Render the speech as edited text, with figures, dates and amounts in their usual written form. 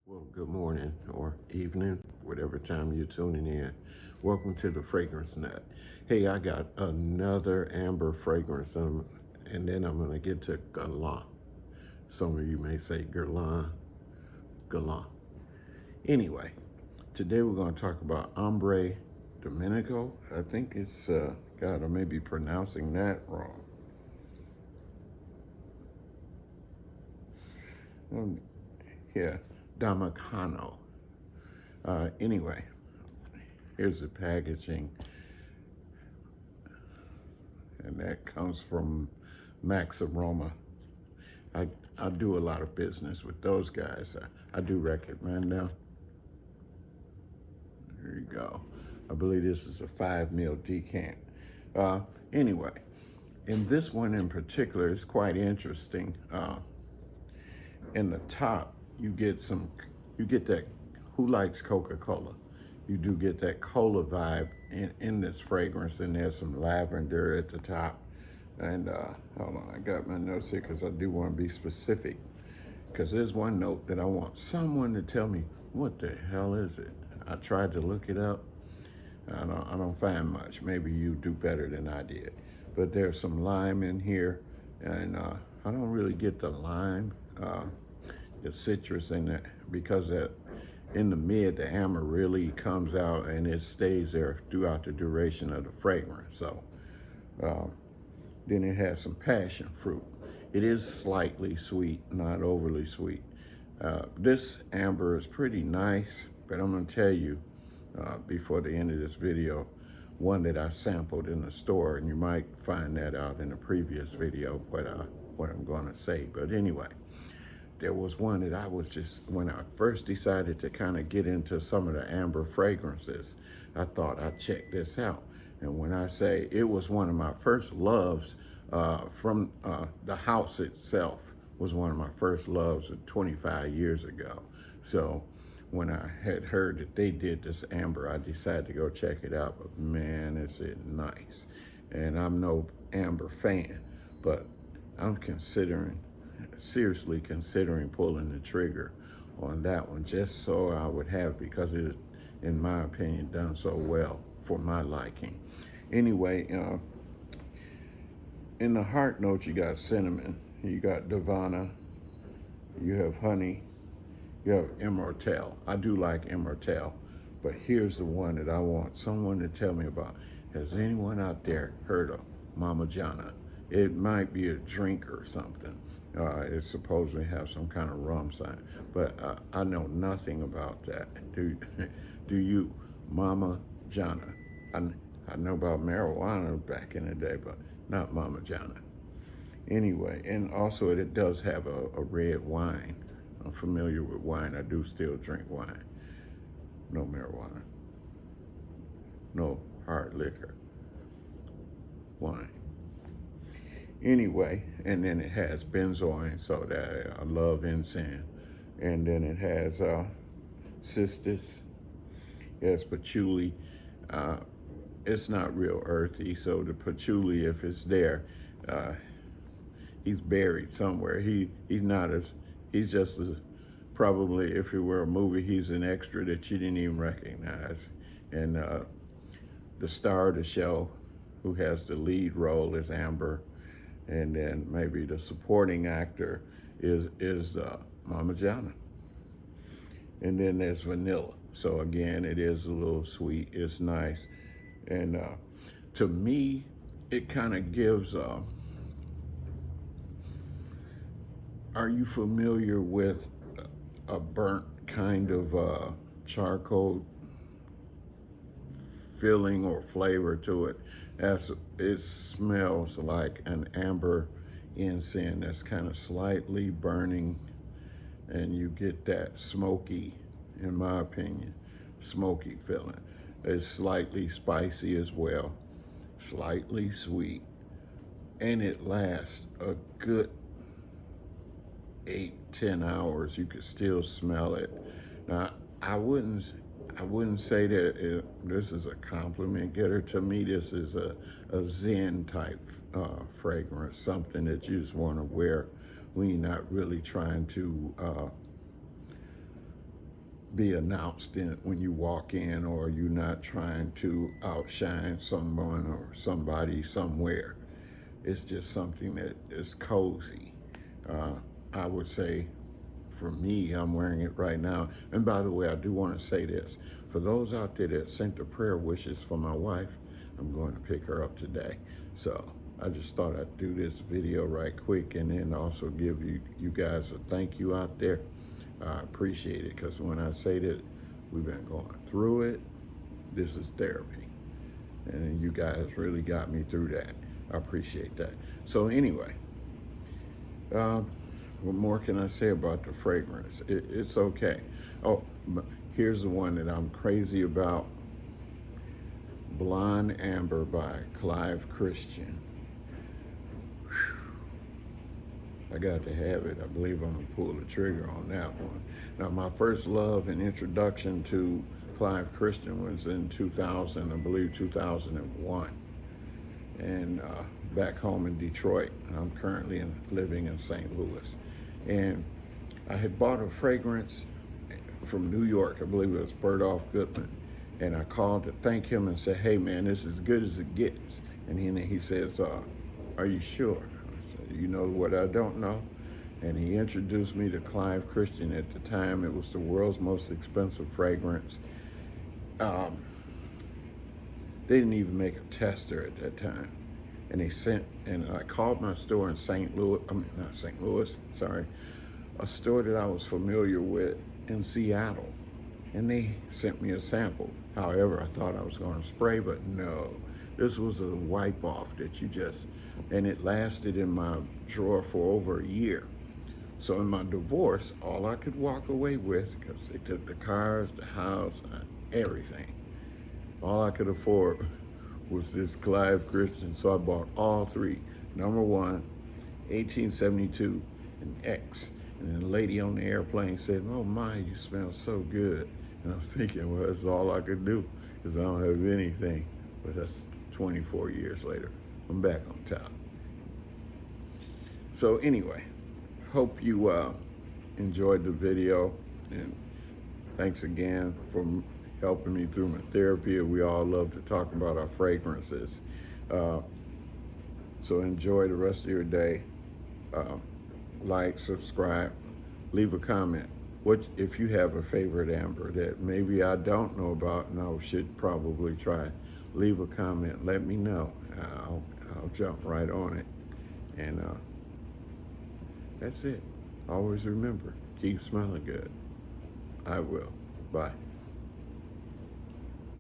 Well, good morning or evening, whatever time you're tuning in. Welcome to the Fragrance Nut. Hey, I got another amber fragrance, and then I'm going to get to Galant. Some of you may say Guerlain, Galant. Anyway, today we're going to talk about Ambre Domenico. I think it's, God, I may be pronouncing that wrong. Um, yeah, Dominicano. Anyway, here's the packaging, and that comes from Max Aroma. I, I do a lot of business with those guys. I do recommend them. There you go. I believe this is a 5 ml decant. Uh, anyway, in this one in particular, it's quite interesting. In the top, you get that, who likes Coca-Cola? You do get that cola vibe in this fragrance, and there's some lavender at the top. And hold on, I got my notes here because I do want to be specific. Because there's one note that I want someone to tell me, what the hell is it? I tried to look it up. I don't find much. Maybe you do better than I did. But there's some lime in here, and I don't really get the lime, the citrus in it, because in the mid, the amber really comes out and it stays there throughout the duration of the fragrance. So then it has some passion fruit. It is slightly sweet, not overly sweet. This amber is pretty nice, but I'm gonna tell you before the end of this video, one that I sampled in the store, and you might find that out in the previous video, what I'm gonna say. But anyway, there was one that I was just, when I first decided to kind of get into some of the amber fragrances, I thought I'd check this out. And when I say it was one of my first loves, from the house itself was one of my first loves 25 years ago. So when I had heard that they did this amber, I decided to go check it out. But man, is it nice. And I'm no amber fan, but I'm seriously considering pulling the trigger on that one, just so I would have, because it, in my opinion, done so well for my liking. Anyway, in the heart notes, you got cinnamon, you got Divana, you have honey, you have Immortelle. I do like Immortelle, but here's the one that I want someone to tell me about. Has anyone out there heard of Mama Jana? It might be a drink or something. It supposedly have some kind of rum sign, but I know nothing about that. Do you? Mama Jana. I know about marijuana back in the day, but not Mama Jana. Anyway, and also it does have a red wine. I'm familiar with wine. I do still drink wine. No marijuana. No hard liquor. Wine. Anyway, and then it has benzoin, so that I love incense. And then it has cistus, it has patchouli. It's not real earthy, so the patchouli, if it's there, he's buried somewhere. He's not as, he's just as, probably if it were a movie, he's an extra that you didn't even recognize. And the star of the show, who has the lead role, is Amber. And then maybe the supporting actor is Mama Jana. And then there's vanilla. So again, it is a little sweet. It's nice. And to me, it kind of gives, are you familiar with a burnt kind of charcoal feeling or flavor to it? As it smells like an amber incense that's kind of slightly burning, and you get that smoky, in my opinion, smoky feeling. It's slightly spicy as well, slightly sweet, and it lasts a good 8-10 hours. You could still smell it. Now, I wouldn't say that this is a compliment getter. To me, this is a zen type fragrance, something that you just want to wear when you're not really trying to be announced in when you walk in, or you're not trying to outshine someone or somebody somewhere. It's just something that is cozy. I would say for me, I'm wearing it right now. And by the way, I do want to say this. For those out there that sent the prayer wishes for my wife, I'm going to pick her up today. So I just thought I'd do this video right quick and then also give you guys a thank you out there. I appreciate it, because when I say that we've been going through it, this is therapy. And you guys really got me through that. I appreciate that. So anyway, what more can I say about the fragrance? It's okay. Oh, here's the one that I'm crazy about. Blonde Amber by Clive Christian. I got to have it. I believe I'm gonna pull the trigger on that one. Now, my first love and introduction to Clive Christian was in 2000, I believe 2001. And back home in Detroit. I'm currently living in St. Louis. And I had bought a fragrance from New York. I believe it was Bertolf Goodman. And I called to thank him and said, hey man, this is as good as it gets. And he says, are you sure? I said, you know what I don't know? And he introduced me to Clive Christian. At the time, it was the world's most expensive fragrance. They didn't even make a tester at that time. And I called my store in St. Louis, not St. Louis, sorry, a store that I was familiar with in Seattle. And they sent me a sample. However, I thought I was going to spray, but no. This was a wipe off that and it lasted in my drawer for over a year. So in my divorce, all I could walk away with, because they took the cars, the house, everything, all I could afford was this Clive Christian. So I bought all three. Number one, 1872, and X. And then the lady on the airplane said, oh my, you smell so good. And I'm thinking, well, that's all I could do, because I don't have anything. But that's 24 years later. I'm back on top. So anyway, hope you enjoyed the video. And thanks again for helping me through my therapy. We all love to talk about our fragrances. So enjoy the rest of your day. Like, subscribe, leave a comment. If you have a favorite amber that maybe I don't know about and I should probably try, leave a comment, let me know. I'll jump right on it. And that's it. Always remember, keep smelling good. I will. Bye.